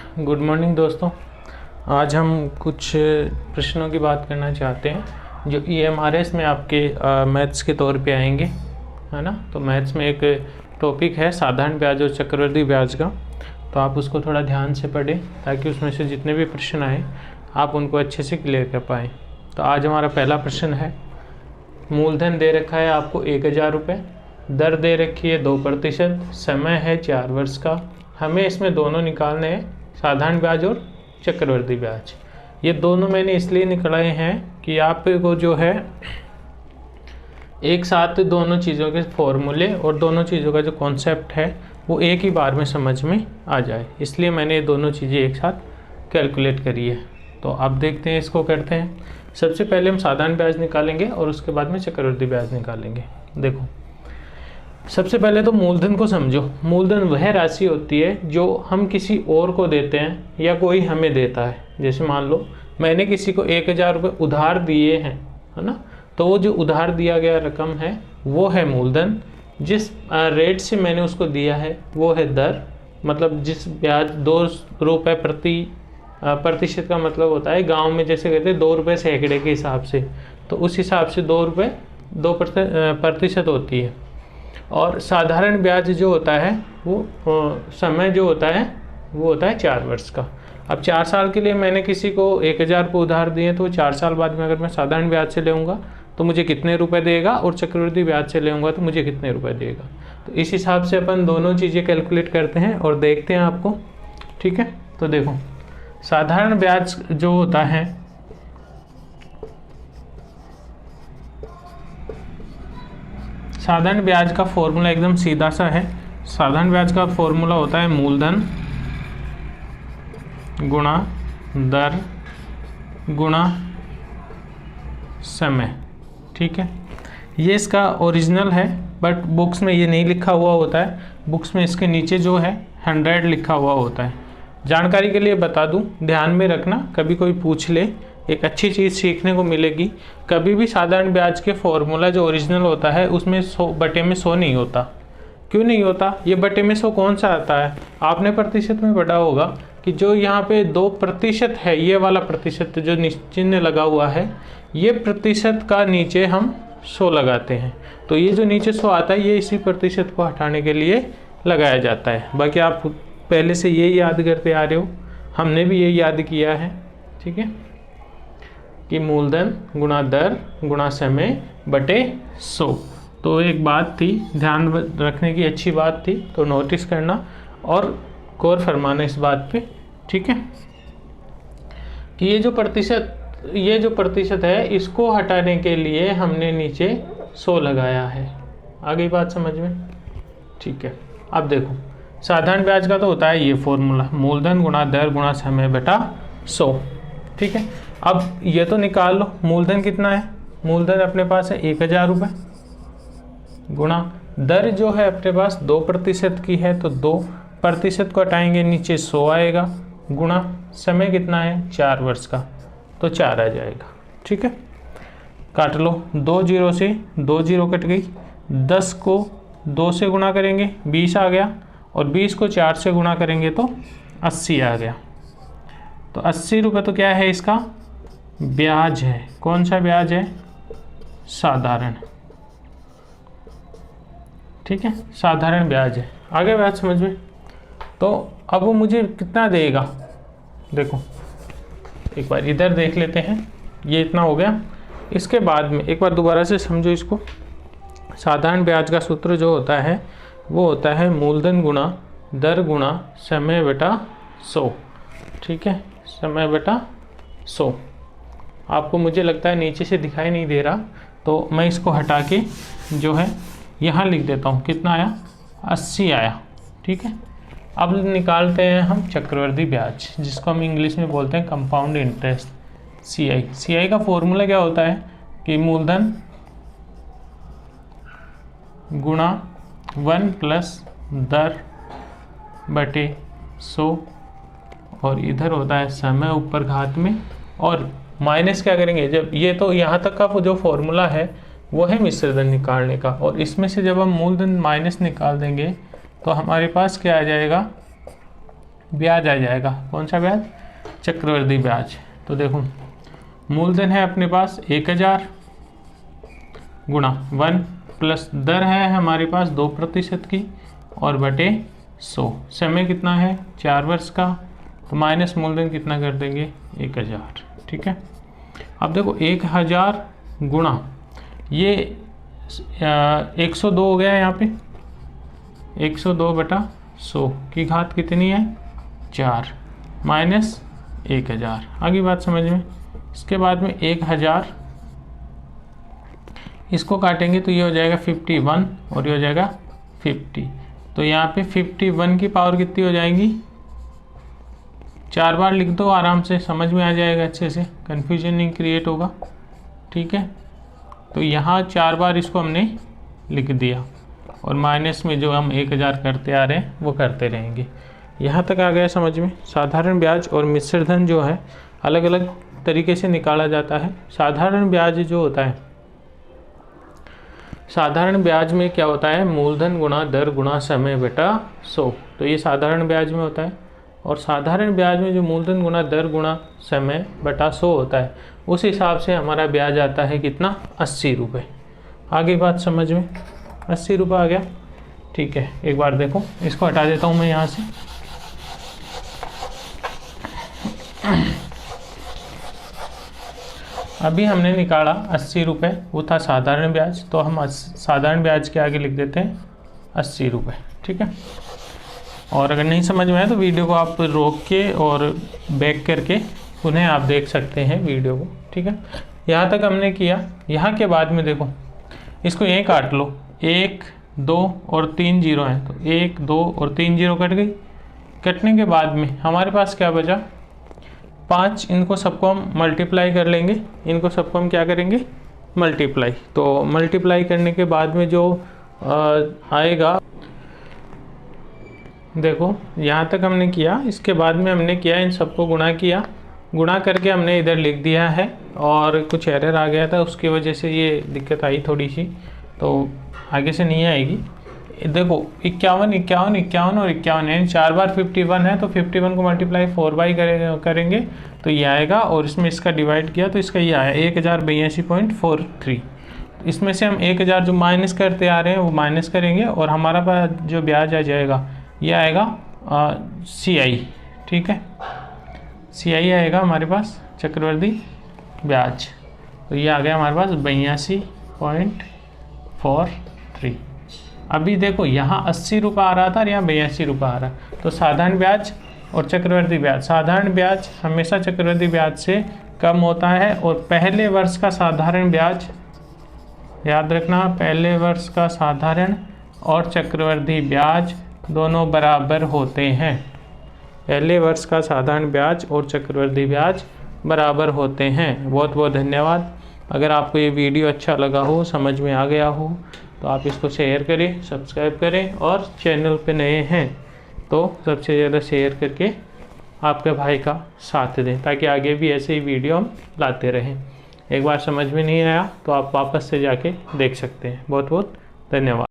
Good morning दोस्तों। आज हम कुछ प्रश्नों की बात करना चाहते हैं जो EMRS में आपके मैथ्स के तौर पे आएंगे, है ना। तो मैथ्स में एक टॉपिक है साधारण ब्याज और चक्रवृद्धि ब्याज का, तो आप उसको थोड़ा ध्यान से पढ़ें ताकि उसमें से जितने भी प्रश्न आए आप उनको अच्छे से क्लियर कर पाएँ। तो आज हमारा पहला प्रश्न है, मूलधन दे रखा है आपको 1000 रुपये, दर दे रखी है 2%, समय है 4 वर्ष का। हमें इसमें दोनों निकालने हैं, साधारण ब्याज और चक्रवृद्धि ब्याज। ये दोनों मैंने इसलिए निकाले हैं कि आपको जो है एक साथ दोनों चीज़ों के फॉर्मूले और दोनों चीज़ों का जो कॉन्सेप्ट है वो एक ही बार में समझ में आ जाए, इसलिए मैंने ये दोनों चीज़ें एक साथ कैलकुलेट करी है। तो अब देखते हैं, इसको करते हैं। सबसे पहले हम साधारण ब्याज निकालेंगे और उसके बाद में चक्रवृद्धि ब्याज निकालेंगे। देखो, सबसे पहले तो मूलधन को समझो। मूलधन वह राशि होती है जो हम किसी और को देते हैं या कोई हमें देता है। जैसे मान लो मैंने किसी को 1000 रुपये उधार दिए हैं, है ना, तो वो जो उधार दिया गया रकम है वो है मूलधन। जिस रेट से मैंने उसको दिया है वो है दर, मतलब जिस ब्याज 2 रुपये प्रतिशत का मतलब होता है, गाँव में जैसे कहते हैं 2 रुपये सैकड़े के हिसाब से, तो उस हिसाब से 2 रुपये 2% होती है। और साधारण ब्याज जो होता है वो समय जो होता है वो होता है 4 वर्ष का। अब 4 साल के लिए मैंने किसी को 1000 रुपये उधार दिए, तो 4 साल बाद में अगर मैं साधारण ब्याज से लेऊंगा तो मुझे कितने रुपए देगा, और चक्रवृद्धि ब्याज से लेऊंगा तो मुझे कितने रुपए देगा। तो इस हिसाब से अपन दोनों चीज़ें कैलकुलेट करते हैं और देखते हैं आपको, ठीक है। तो देखो, साधारण ब्याज जो होता है साधारण ब्याज का फॉर्मूला एकदम सीधा सा है। साधारण ब्याज का फॉर्मूला होता है मूलधन गुणा दर गुणा समय, ठीक है। ये इसका ओरिजिनल है, बट बुक्स में ये नहीं लिखा हुआ होता है। बुक्स में इसके नीचे जो है 100 लिखा हुआ होता है। जानकारी के लिए बता दूं, ध्यान में रखना, कभी कोई पूछ ले, एक अच्छी चीज़ सीखने को मिलेगी। कभी भी साधारण ब्याज के फॉर्मूला जो ओरिजिनल होता है उसमें 100/100 नहीं होता। क्यों नहीं होता? ये बटे में 100 कौन सा आता है? आपने प्रतिशत में पढ़ा होगा कि जो यहाँ पे 2% है, ये वाला प्रतिशत जो चिन्ह लगा हुआ है, ये प्रतिशत का नीचे हम 100 लगाते हैं। तो ये जो नीचे 100 आता है ये इसी प्रतिशत को हटाने के लिए लगाया जाता है। बाकी आप पहले से ये याद करते आ रहे हो, हमने भी ये याद किया है, ठीक है, कि मूलधन गुणा दर गुणा समय बटे 100। तो एक बात थी, ध्यान रखने की अच्छी बात थी, तो नोटिस करना और गौर फरमाना इस बात पे, ठीक है, कि ये जो प्रतिशत है इसको हटाने के लिए हमने नीचे 100 लगाया है। आ गई बात समझ में? ठीक है। अब देखो, साधारण ब्याज का तो होता है ये फॉर्मूला, मूलधन गुणा दर गुणा समय बटा 100, ठीक है। अब ये तो निकाल लो, मूलधन कितना है? मूलधन अपने पास है 1000 रुपये, गुणा दर जो है अपने पास 2% की है, तो 2% को हटाएंगे, नीचे 100 आएगा, गुणा समय कितना है 4 वर्ष का, तो 4 आ जाएगा, ठीक है। काट लो, 2 0 से 2 0 कट गई, 10 को 2 से गुणा करेंगे 20 आ गया, और 20 को 4 से गुणा करेंगे तो 80 आ गया। तो 80 रुपये तो क्या है, इसका ब्याज है। कौन सा ब्याज है? साधारण, ठीक है, साधारण ब्याज है। आगे बात समझ में? तो अब वो मुझे कितना देगा? देखो, एक बार इधर देख लेते हैं, ये इतना हो गया। इसके बाद में एक बार दोबारा से समझो इसको। साधारण ब्याज का सूत्र जो होता है वो होता है मूलधन गुणा दर गुणा समय बटा 100, ठीक है, समय बटा 100। आपको मुझे लगता है नीचे से दिखाई नहीं दे रहा, तो मैं इसको हटा के जो है यहाँ लिख देता हूँ। कितना आया? 80 आया, ठीक है। अब निकालते हैं हम चक्रवृद्धि ब्याज, जिसको हम इंग्लिश में बोलते हैं कंपाउंड इंटरेस्ट, CI का फॉर्मूला क्या होता है कि मूलधन गुणा 1 प्लस दर बटे 100, और इधर होता है समय ऊपर घात में, और माइनस क्या करेंगे, जब ये तो यहाँ तक का जो फॉर्मूला है वो है मिश्र धन निकालने का, और इसमें से जब हम मूलधन माइनस निकाल देंगे तो हमारे पास क्या आ जाएगा, ब्याज आ जाएगा। कौन सा ब्याज? चक्रवृद्धि ब्याज। तो देखो मूलधन है अपने पास 1000 गुणा 1 प्लस दर है हमारे पास 2% की और बटे 100। समय कितना है? 4 वर्ष का। तो माइनस मूलधन कितना कर देंगे? 1000। ठीक है। अब देखो 1000 गुणा ये 102 हो गया यहाँ पे, 102/100 की घात कितनी है? 4 माइनस 1000। आगे बात समझ में। इसके बाद में 1000 इसको काटेंगे तो ये हो जाएगा 51 और ये हो जाएगा 50। तो यहाँ पे 51 की पावर कितनी हो जाएगी? 4 बार लिख दो, आराम से समझ में आ जाएगा, अच्छे से कन्फ्यूजन नहीं क्रिएट होगा। ठीक है। तो यहाँ 4 बार इसको हमने लिख दिया और माइनस में जो हम 1000 करते आ रहे हैं वो करते रहेंगे। यहाँ तक आ गया समझ में। साधारण ब्याज और मिश्र धन जो है अलग अलग तरीके से निकाला जाता है। साधारण ब्याज जो होता है, साधारण ब्याज में क्या होता है? मूलधन गुणा दर गुणा समय बटा 100। तो ये साधारण ब्याज में होता है। और साधारण ब्याज में जो मूलधन गुणा दर गुणा समय बटा 100 होता है, उस हिसाब से हमारा ब्याज आता है कितना? 80 रुपये। आगे बात समझ में। 80 रुपये आ गया। ठीक है। एक बार देखो, इसको हटा देता हूँ मैं यहाँ से। अभी हमने निकाला 80 रुपये, वो था साधारण ब्याज। तो हम साधारण ब्याज के आगे लिख देते हैं 80 रुपये। ठीक है। और अगर नहीं समझ में आए तो वीडियो को आप रोक के और बैक करके उन्हें आप देख सकते हैं वीडियो को। ठीक है। यहाँ तक हमने किया। यहाँ के बाद में देखो, इसको यहीं काट लो। 1 2 और 3 जीरो हैं, तो 1 2 और 3 जीरो कट गई। कटने के बाद में हमारे पास क्या बचा? 5। इनको सबको हम मल्टीप्लाई कर लेंगे। इनको सबको हम क्या करेंगे? मल्टीप्लाई। तो मल्टीप्लाई करने के बाद में जो आएगा, देखो यहाँ तक हमने किया। इसके बाद में हमने किया, इन सबको गुणा किया। गुणा करके हमने इधर लिख दिया है और कुछ एरर आ गया था, उसकी वजह से ये दिक्कत आई थोड़ी सी, तो आगे से नहीं आएगी। देखो 51 51 51 और 51 है, 4 बार 51 है, तो 51 को मल्टीप्लाई 4 बाई करेंगे तो ये आएगा। और इसमें इसका डिवाइड किया तो इसका ये आया 1082.43। इसमें से हम 1000 जो माइनस करते आ रहे हैं वो माइनस करेंगे और हमारा पास जो ब्याज आ जाएगा ये आएगा CI। ठीक है। CI आएगा हमारे पास, चक्रवृद्धि ब्याज। तो ये आ गया हमारे पास 82.43। अभी देखो यहाँ 80 रुपये आ रहा था और यहाँ 82 रुपये आ रहा है। तो साधारण ब्याज और चक्रवृद्धि ब्याज, साधारण ब्याज हमेशा चक्रवृद्धि ब्याज से कम होता है। और पहले वर्ष का साधारण ब्याज, याद रखना, पहले वर्ष का साधारण और चक्रवृद्धि ब्याज दोनों बराबर होते हैं। पहले वर्ष का साधारण ब्याज और चक्रवृद्धि ब्याज बराबर होते हैं। बहुत बहुत धन्यवाद। अगर आपको ये वीडियो अच्छा लगा हो, समझ में आ गया हो, तो आप इसको शेयर करें, सब्सक्राइब करें और चैनल पे नए हैं तो सबसे ज़्यादा शेयर करके आपके भाई का साथ दें, ताकि आगे भी ऐसे ही वीडियो हम लाते रहें। एक बार समझ में नहीं आया तो आप वापस से जाके देख सकते हैं। बहुत बहुत धन्यवाद।